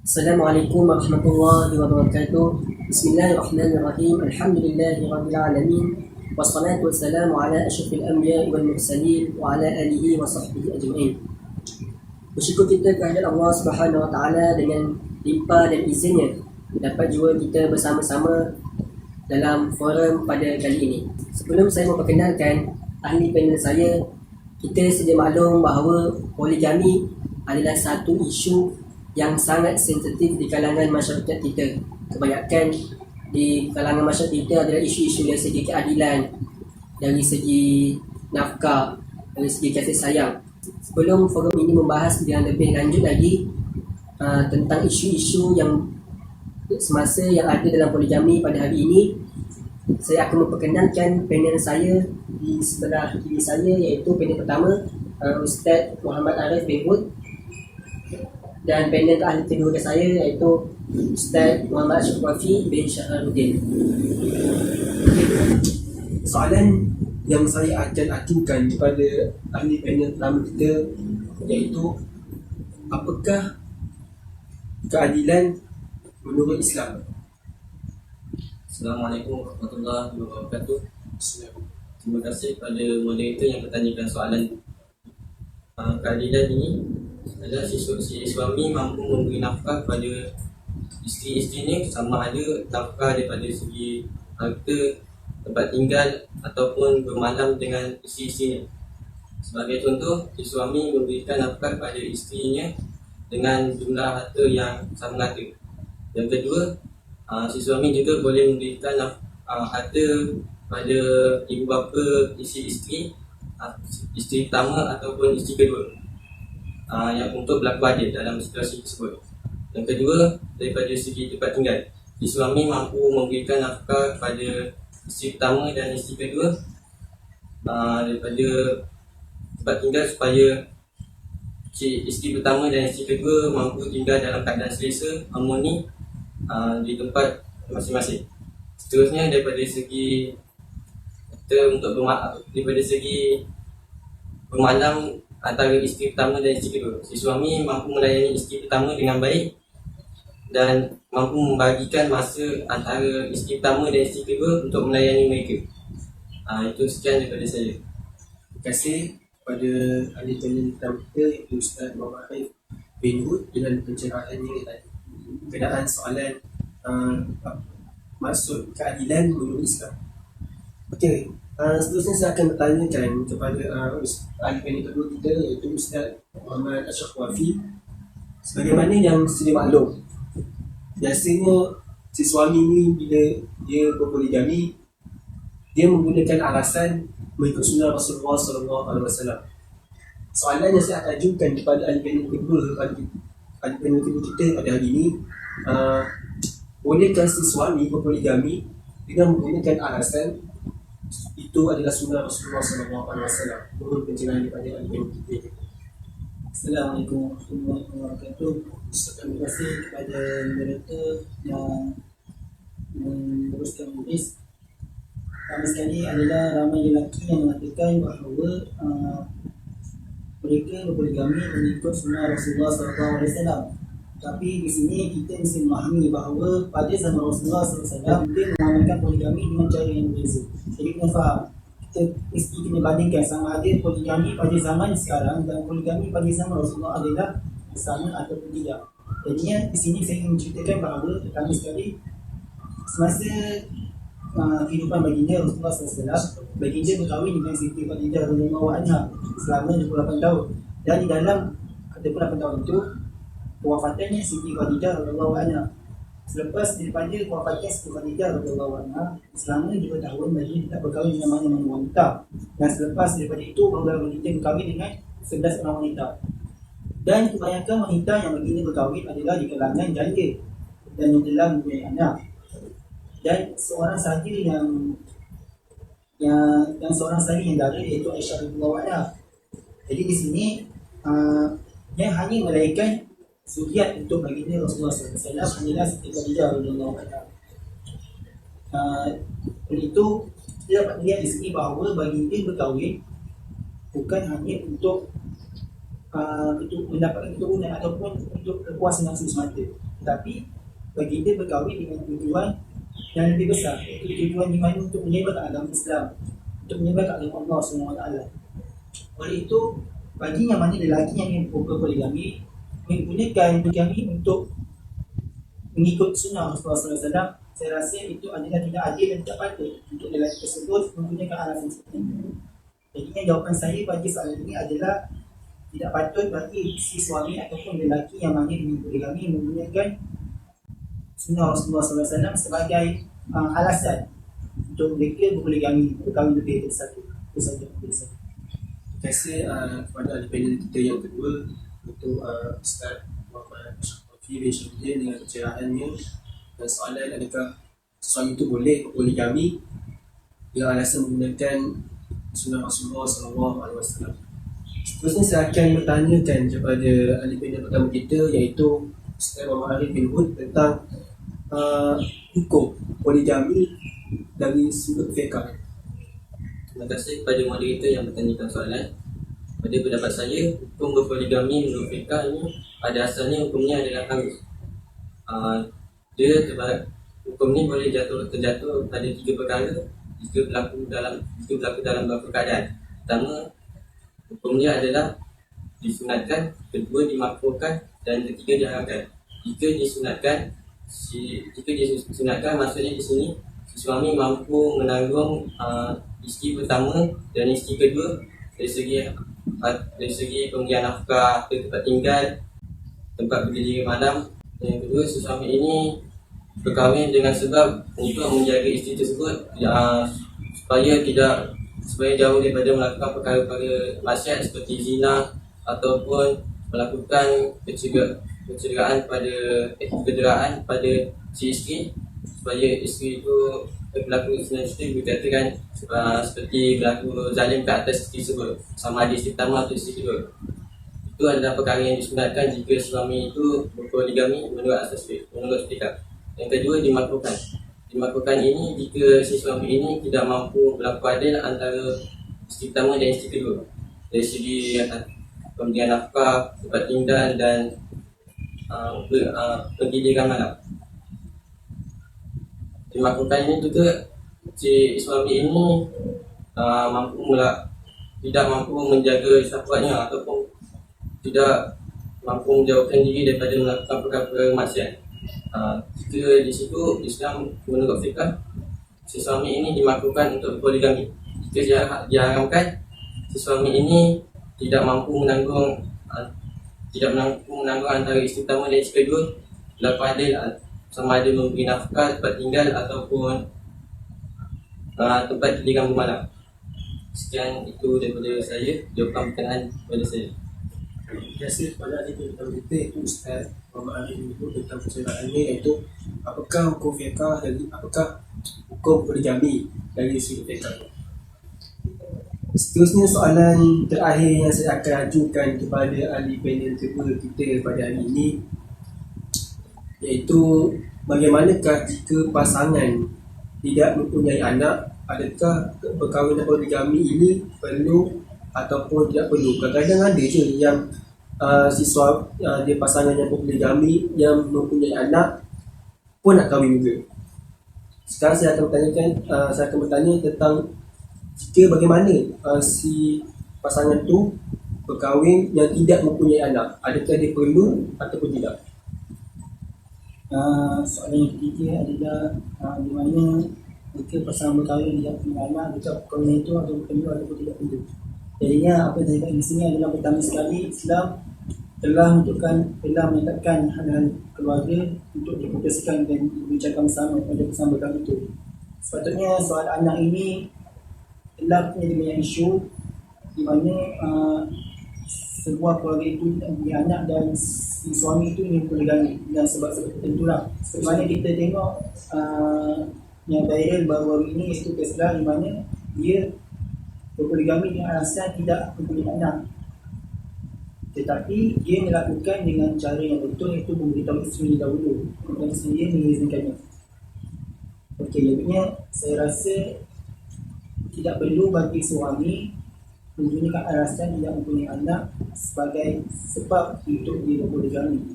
Assalamualaikum warahmatullahi wabarakatuh. Bismillahirrahmanirrahim. Alhamdulillahi rabbil alamin. Wassalatu wassalamu ala asyrafil anbiya'i wal mursalin wa ala alihi wa sahbihi ajma'in. Bersyukur kita kehadirat Allah Subhanahu wa taala dengan limpah dan izinnya dapat jua kita bersama-sama dalam forum pada kali ini. Sebelum saya memperkenalkan ahli panel saya, kita sedia maklum bahawa poligami adalah satu isu yang sangat sensitif di kalangan masyarakat kita. Kebanyakan di kalangan masyarakat kita adalah isu-isu dari segi keadilan, dari segi nafkah, dari segi kasih sayang. Sebelum forum ini membahas yang lebih lanjut lagi tentang isu-isu yang semasa yang ada dalam poligami pada hari ini, saya akan memperkenalkan panel saya di sebelah kiri saya, iaitu panel pertama Ustaz Muhammad Arif bin Hud, dan panel ahli kedua saya iaitu Ustaz Muhammad Syukwafi bin Syaharuddin. Soalan yang saya akan ajukan kepada ahli panel pertama kita iaitu, apakah keadilan menurut Islam? Assalamualaikum warahmatullahi wabarakatuh. Terima kasih kepada moderator yang bertanyakan soalan. Keadilan ini adalah si suami mampu memberi nafkah kepada isteri-isterinya, sama ada nafkah daripada segi harta, tempat tinggal ataupun bermalam dengan isteri-isterinya. Sebagai contoh, si suami memberikan nafkah kepada isterinya dengan jumlah harta yang sama rata. Yang kedua, si suami juga boleh memberikan harta pada ibu bapa isteri pertama ataupun isteri kedua, yang untuk berlaku adil dalam situasi tersebut. Yang kedua, daripada segi tempat tinggal, si suami mampu memberikan nafkah kepada isteri pertama dan isteri kedua daripada tempat tinggal, supaya isteri pertama dan isteri kedua mampu tinggal dalam keadaan selesa, harmoni di tempat masing-masing. Seterusnya, daripada segi daripada segi bermalam antara isteri pertama dan isteri kedua, si suami mampu melayani isteri pertama dengan baik dan mampu membagikan masa antara isteri pertama dan isteri kedua untuk melayani mereka. Itu sekian daripada saya. Terima kasih kepada ahli panel pertama kita iaitu Ustaz Muhammad Arif bin Hud dengan pencerahannya tadi berkenaan soalan maksud keadilan menurut Islam. Okey, seterusnya saya akan bertanyakan kepada ahli panel kedua kita iaitu Ustaz Muhammad Syukwafi. Sebagaimana yang sedia maklum, biasanya si suami ni bila dia berpoligami, dia menggunakan alasan mengikut sunnah Rasulullah SAW. Soalan yang saya akan ajukan kepada ahli panel kedua kita pada hari ini, bolehkah si suami berpoligami dengan menggunakan alasan itu adalah sunnah Rasulullah SAW? Mohon pencerahan daripada ahli panel kita. Assalamualaikum warahmatullahi wabarakatuh. Terima kasih kepada moderator yang meneruskan majlis. Pertama sekali adalah ramai lelaki yang mengatakan bahawa mereka berpoligami mengikut sunnah Rasulullah SAW. Tapi di sini kita mesti memahami bahawa pada zaman Rasulullah SAW dia mengamalkan poligami dengan cara yang berbeza. Jadi kena faham, kita mesti kena bandingkan sama ada poligami pada zaman sekarang dan poligami pada zaman Rasulullah adalah sama ataupun tidak. Jadinya di sini saya ingin menceritakan bahawa pertama sekali, semasa kehidupan baginda Rasulullah SAW, baginda berkahwin dengan Siti Khadijah radhiyallahu anha selama 28 tahun, dan di dalam 28 tahun itu kewafatannya Siti Khadijah radhiyallahu anha. Selepas daripada kewafatnya Siti Khadijah radhiyallahu anha, selama 2 tahun baginda tidak berkahwin dengan mana-mana wanita, dan selepas daripada itu barulah baginda berkahwin dengan 11 orang wanita. Dan kebanyakan wanita yang baginda berkahwin adalah di kalangan janda dan yang telah mempunyai anak. Dan seorang sahaja yang seorang sahaja yang dara, iaitu Aisyah radhiyallahu anha. Jadi di sini yang hanya melahirkan zuriat untuk baginda Rasulullah SAW hanyalah Siti Khadijah radhiyallahu anha. Oleh itu kita dapat melihat di sini bahawa baginda berkahwin bukan hanya untuk mendapatkan keturunan ataupun untuk kepuasan nafsu semata, Tapi baginda berkahwin dengan tujuan yang lebih besar, iaitu tujuan di mana untuk menyebarkan agama Islam, untuk menyebarkan agama Allah SWT. Oleh itu, bagi yang mana lelaki yang ingin berpoligami menggunakan poligami untuk mengikut sunnah Rasulullah SAW, saya rasa itu adalah tidak adil dan tidak patut untuk lelaki tersebut menggunakan alasan seperti itu. Jadi jawapan saya bagi soalan ini adalah tidak patut bagi si suami ataupun lelaki yang mana ingin poligami menggunakan sunnah Rasulullah SAW sebagai alasan untuk mereka berpoligami, berkahwin lebih dari satu. Itu saja. Terima kasih kepada ahli panel kita yang kedua, untuk Ustaz Muhammad Syafiq bin Syamsuddin dengan pencerahannya. Dan soalan, adakah suami itu boleh berpoligami dengan alasan menggunakan sunnah Rasulullah SAW? Seterusnya saya akan bertanyakan kepada ahli panel pertama kita, iaitu Ustaz Muhammad Arif bin Hud, tentang hukum poligami dari sudut fiqh. Terima kasih kepada moderator yang bertanyakan soalan. Pada pendapat saya, hukum berpoligami menurut fiqh ini pada asalnya hukumnya adalah harus. Hukum ni boleh terjatuh pada 3 perkara jika berlaku dalam beberapa keadaan. Pertama, hukumnya adalah disunatkan, kedua dimakruhkan, dan ketiga diharamkan. Jika disunatkan, maksudnya di sini si suami mampu menanggung isteri pertama dan isteri kedua dari segi pemberian nafkah, tempat tinggal, tempat berdiri malam. Yang kedua, si suami ini berkahwin dengan sebab untuk menjaga isteri tersebut supaya jauh daripada melakukan perkara-perkara maksiat seperti zina ataupun melakukan kecederaan pada si isteri, supaya isteri itu berlaku seterusnya dikatakan seperti berlaku zalim ke atas isteri tersebut, sama ada isteri pertama atau isteri kedua. Itu adalah perkara yang disunatkan jika suami itu berpoligami menurut asas fiqh. Yang kedua, dimakruhkan. Dimakruhkan ini jika si suami ini tidak mampu berlaku adil antara isteri pertama dan isteri kedua dari segi pemberian nafkah, tempat tinggal, dan pendidikan malam. Dimakruhkan ini juga si suami ini tidak mampu menjaga syahwatnya ataupun tidak mampu menjauhkan diri daripada melakukan perkara-perkara maksiat. Jika di situ Islam menurut fiqh, si suami ini dimakruhkan untuk berpoligami. Jika diharamkan, si suami ini tidak mampu menanggung antara isteri pertama dan isteri kedua, berlaku adil sama ada memberi nafkah, tempat tinggal ataupun tempat pendidikan bermalam. Sekian itu daripada saya, jawapan pertanyaan daripada saya. Terima kasih kepada ahli panel kita, iaitu Ustaz Muhammad Arif bin Hud, tentang pencerahannya, iaitu apakah hukum fiqh dan apakah hukum poligami dari sudut fiqh. Seterusnya, soalan terakhir yang saya akan ajukan kepada ahli panel kedua kita pada hari ini, iaitu bagaimanakah jika pasangan tidak mempunyai anak, adakah perkahwinan poligami ini perlu ataupun tidak perlu? Kadang-kadang ada je yang dia pasangan yang berpoligami yang mempunyai anak pun nak kahwin juga. Sekarang saya akan bertanya tentang jika bagaimana si pasangan tu berkahwin yang tidak mempunyai anak, adakah dia perlu ataupun tidak? Soalan yang ketiga adalah di mana jika pasangan berkahwin tidak punya anak, adakah perkahwinan itu atau perlu ataupun tidak perlu. Jadinya apa yang saya katakan di sini adalah, pertama sekali, Islam telah menyatakan hal-hal keluarga untuk diputuskan dan dibicarakan bersama pada pasangan berkahwin itu. Sepatutnya soal anak ini telah menjadi banyak isu di mana sebuah keluarga itu tidak punya anak dan si suami itu ingin poligami, dan sebab-sebab tertentu lah. Sebagaimana kita tengok yang viral baru-baru ini, iaitu Tesla, di mana dia berpoligami dengan alasan tidak mempunyai anak, tetapi dia melakukan dengan cara yang betul, iaitu memberitahu isteri dahulu dan isteri mengizinkannya. Okey, jadinya saya rasa tidak perlu bagi suami menggunakan alasan tidak mempunyai anak sebagai sebab untuk dia berpoligami,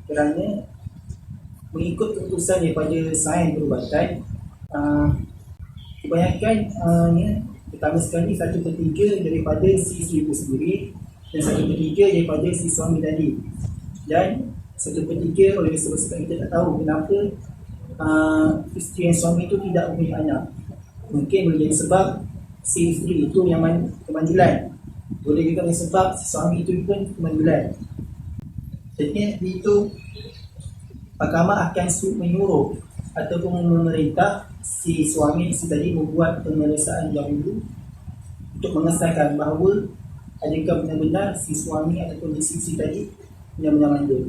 kerana mengikut keputusan daripada sains perubatan, kebanyakan pertama sekali 1/3 daripada si isteri itu sendiri dan 1/3 daripada si suami tadi. Dan 1/3 oleh sebab kita tak tahu kenapa isteri dan suami itu tidak mempunyai anak. Mungkin boleh jadi sebab si isteri itu yang kemandilan, boleh juga menjadi sebab si suami itu pun kemandilan. Jadi itu mahkamah akan menyuruh ataupun memerintah si suami isteri tadi membuat pemeriksaan dahulu untuk mengesahkan bahawa adakah benar-benar si suami ataupun si isteri tadi benar-benar mandul.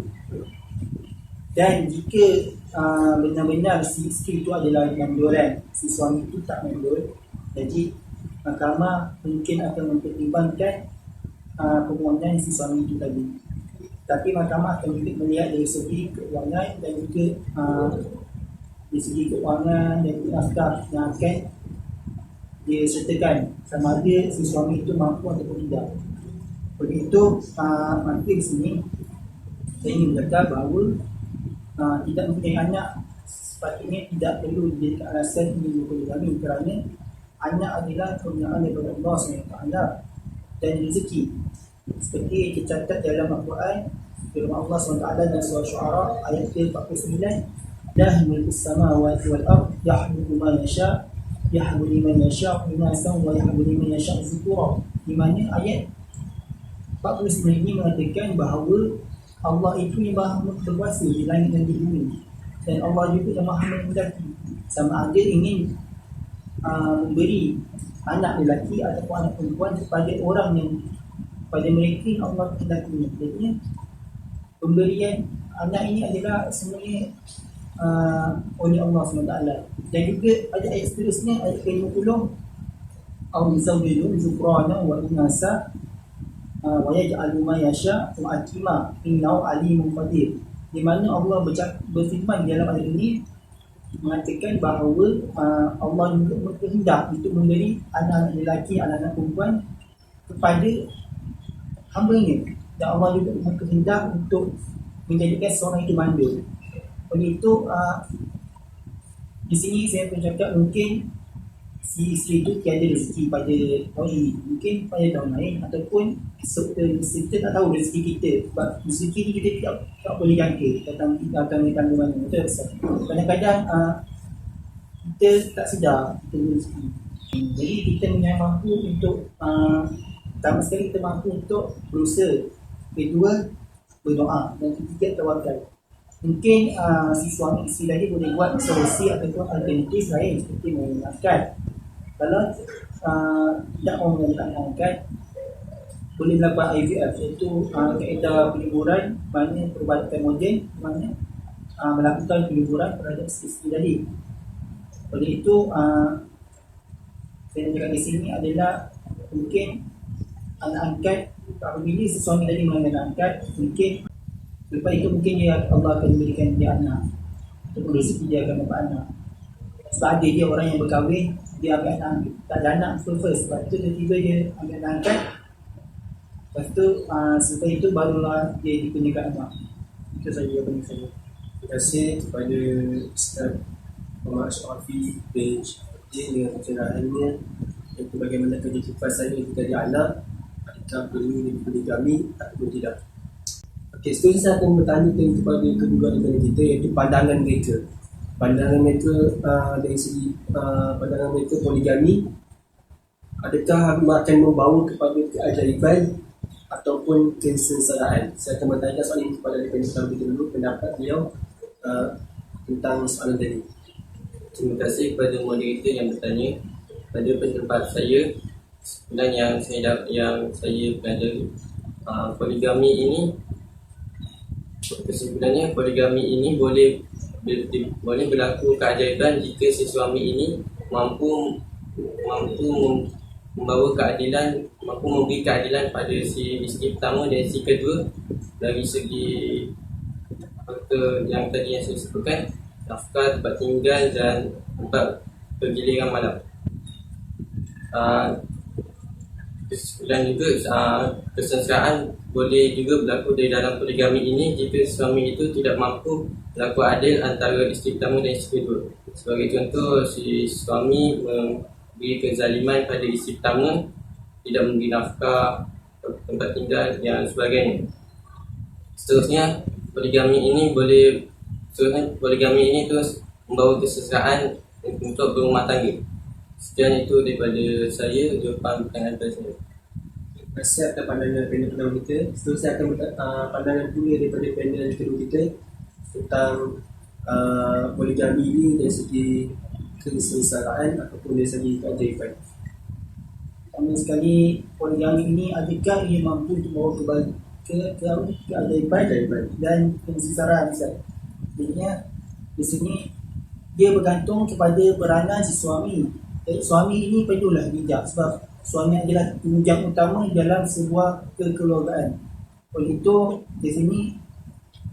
Dan jika benar-benar si isteri itu adalah mandulan, si suami itu tak mandul, jadi mahkamah mungkin akan mempertimbangkan permohonan si suami itu tadi. Tapi mahkamah akan juga melihat dari segi keuangan dan juga dari segi keuangan dan juga nafkah yang akan disertakan, sama ada si suami itu mampu ataupun tidak. Oleh itu, nanti di sini saya ingin berkata bahawa tidak mempunyai anak sepatutnya tidak perlu dijadikan alasan ini poligami, kerana anak adalah kurniaan daripada Allah SWT dan rezeki. Seperti tercatat dalam Al-Quran, firman Allah SWT dalam surah Syu'ara ayat 49, "Lahu mulkus samawati wal ard yahluku ma yasha yahbu liman yasha inasan wa yahbu liman yasha dzukura." Di mana ayat 49 ini mengatakan bahawa Allah itu yang maha berkuasa di langit dan di bumi, dan Allah juga yang maha menghendaki, sama ada ingin memberi anak lelaki ataupun anak perempuan kepada orang yang pada mereka yang Allah kehendaki. Jadi pemberian anak ini adalah semuanya oleh Allah SWT. Dan juga ada ayat seterusnya, ayat ke-50, "Aw yuzawwijuhum dhukrana wa inasa wa yaj'alu ma yasha wa akima innahu alimun qadir." Di mana Allah berfirman dalam ayat ini mengatakan bahawa Allah juga berkehendak untuk memberi anak-anak lelaki, anak-anak perempuan kepada hamba-Nya, dan Allah juga berkehendak untuk menjadikan seorang itu mandul. Oleh itu di sini saya pun cakap mungkin si isteri itu tiada rezeki pada tahun ini, mungkin pada tahun lain, ataupun kita tak tahu rezeki kita, sebab rezeki ni kita tak boleh jangka datang dari mana. Betul tak? Kadang-kadang kita tak sedar kita ada rezeki. Jadi kita yang mampu untuk pertama sekali kita mampu untuk berusaha, kedua berdoa, dan ketiga tawakal. Mungkin si suami isteri tadi boleh buat solusi ataupun alternatif lain seperti mengingatkan. Kalau tidak mau mengingatkan, boleh melakukan IVF, iaitu kaedah peliburan, mana perubatan moden, mana melakukan peliburan terhadap isteri tadi. Oleh itu saya nak cakap di sini adalah mungkin anak angkat, apabila si suami tadi melahirkan anak angkat, mungkin lepas itu mungkin Allah akan memberikan dia anak, ataupun rezeki dia akan dapat anak. Sebab ada dia orang yang berkahwin, dia ambil anak, tak ada anak first, lepas tu tiba-tiba dia ambil anak angkat, lepas tu setelah itu barulah dia dikurniakan anak. Itu saja jawapan saya. Terima kasih kepada Ustaz Muhammad Syafiq bin Syafie dengan pencerahannya, iaitu bagaimana kerja kifasan jika ada anak, adakah perlu poligami atau tidak. Okey, seterusnya saya akan bertanya kepada kedua negara kita, iaitu pandangan mereka. Pandangan mereka dari segi pandangan mereka poligami, adakah akan membawa kepada keajaiban ataupun kesengsaraan. Saya akan bertanya soalan ini kepada pendengar kita dulu, pendapat beliau tentang soalan tadi. Terima kasih kepada moderator yang bertanya. Pada pendapat saya, sebenarnya yang saya pelajari, poligami ini, kesimpulannya poligami ini boleh berlaku keajaiban jika si suami ini mampu membawa keadilan, mampu memberi keadilan pada si isteri pertama dan si kedua dari segi harta yang tadi yang saya sebutkan, nafkah, tempat tinggal dan tempat pergiliran malam. Dan juga kesengsaraan boleh juga berlaku di dalam poligami ini jika suami itu tidak mampu berlaku adil antara isteri pertama dan isteri kedua. Sebagai contoh, si suami memberi kezaliman pada isteri pertama, tidak memberi nafkah, tempat tinggal dan sebagainya. Seterusnya, poligami ini terus membawa kesengsaraan untuk berumah tangga. Sekian itu daripada saya, jawapan pertanyaan saya. Terima kasih atas pandangan panel pertama kita. Seterusnya akan pandangan pula daripada panel kedua kita tentang poligami ini dari segi kesengsaraan ataupun dari segi keajaiban. Pertama sekali, poligami ini adakah ia mampu untuk membawa keajaiban dan kesengsaraan, Ustaz? Jadinya di sini dia bergantung kepada peranan si suami. Suami ini perlulah bijak sebab suami adalah tunjang utama dalam sebuah kekeluargaan. Oleh itu, di sini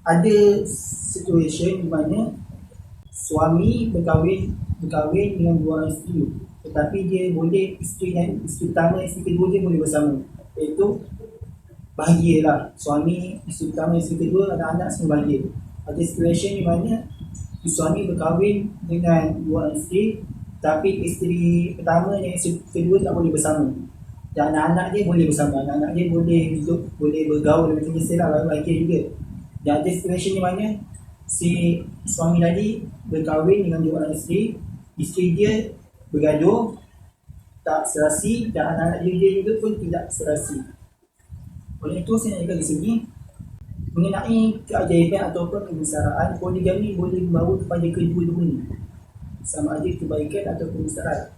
ada situasi di mana suami berkahwin dengan dua orang isteri, tetapi dia boleh isteri pertama, isteri kedua dia boleh bersama. Iaitu bahagialah suami, isteri pertama, isteri kedua, anak-anak semua bahagia. Ada situasi di mana suami berkahwin dengan dua orang isteri, tapi isteri pertama dan isteri kedua tak boleh bersama. Dan anak-anak dia boleh bersama, anak-anak dia boleh hidup, boleh bergaul macam biasa lah, bahagia juga. Dan ada situasi di mana si suami tadi berkahwin dengan dua orang isteri dia bergaduh, tak serasi, dan anak-anak dia juga pun tidak serasi. Oleh itu saya nak cakap di sini mengenai keajaiban ataupun kebesaran, poligami boleh membawa kepada kedua-duanya, sama ada kebaikan atau kebesaran.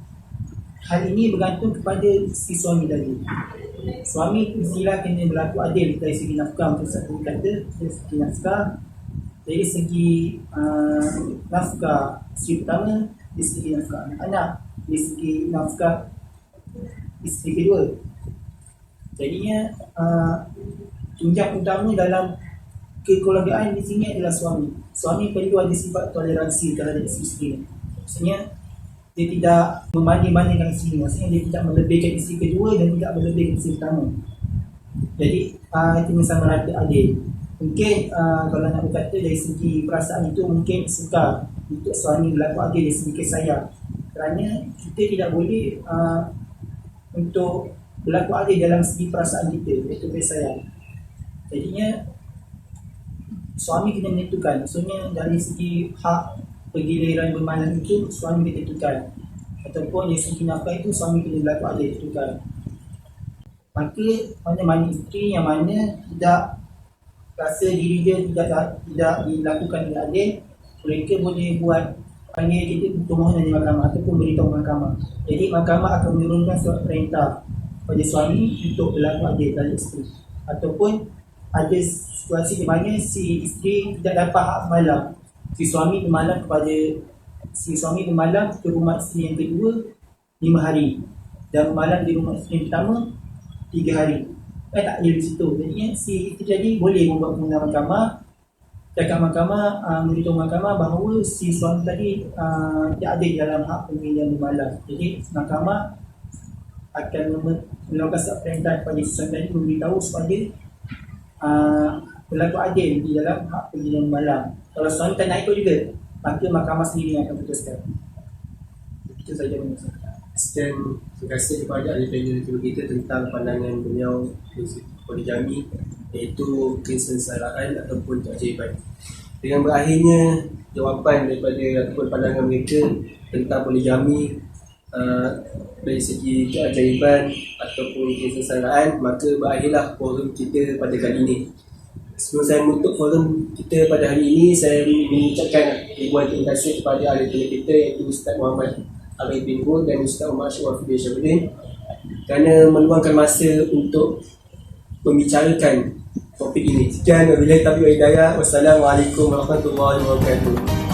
Hal ini bergantung kepada si suami tadi. Suami mestilah kena berlaku adil dari segi nafkah, untuk satu kata dari segi nafkah, dari segi nafkah isteri pertama, dari segi nafkah anak, dari segi nafkah isteri kedua. Jadinya tunjang utama dalam kekeluargaan di sini adalah suami. Suami perlu ada sifat toleransi terhadap isteri. Maksudnya dia tidak membanding-bandingkan isteri, maksudnya dia tidak melebihkan isteri kedua dan tidak melebihkan isteri pertama. Jadi itu sama rata adil. Mungkin kalau nak berkata dari segi perasaan itu mungkin suka untuk suami berlaku adil dari segi kasih sayang, kerana kita tidak boleh untuk berlaku adil dalam segi perasaan kita, iaitu kasih sayang. Jadinya suami kena menentukan, maksudnya dari segi hak pergiliran bermalam itu suami kena tentukan, ataupun dari segi nafkah itu suami kena berlaku adil tentukan. Maka mana-mana isteri yang mana tidak rasa diri dia tidak dilakukan dengan adil, mereka boleh buat panggil kita permohonan di mahkamah ataupun beritahu mahkamah. Jadi mahkamah akan menurunkan surat perintah pada suami untuk berlaku adil terhadap isteri. Ataupun ada situasi di mana si isteri tidak dapat hak malam, si suami bermalam ke rumah isteri yang kedua 5 hari dan bermalam di rumah isteri yang pertama 3 hari. Tak adil di situ. Jadinya si isteri tadi boleh membuat permohonan mahkamah, cakap mahkamah, memberitahu mahkamah bahawa si suami tadi tidak adil dalam hak pemilihan bermalam. Jadi mahkamah akan melakukan surat perintah kepada si suami tadi memberitahu supaya berlaku adil di dalam hak pemilihan malam. Kalau suami tak nak ikut juga, maka mahkamah sendiri yang akan putuskan. Itu saja menurut saya. Sekian, terima kasih kepada ahli panel kita tentang pandangan beliau poligami, iaitu kesengsaraan ataupun keajaiban. Dengan berakhirnya jawapan daripada ataupun pandangan mereka tentang poligami dari segi keajaiban ataupun kesengsaraan, maka berakhirlah forum kita pada kali ini. Sebelum saya menutup forum kita pada hari ini, saya mengucapkan ribuan terima kasih kepada ahli panel kita, iaitu Ustaz Muhammad Arif bin Hud dan Ustaz Umar Syarifudin Syarifudin, kerana meluangkan masa untuk membicarakan topik ini. Sekian, wabillahi taufiq wal hidayah. Wassalamualaikum warahmatullahi wabarakatuh.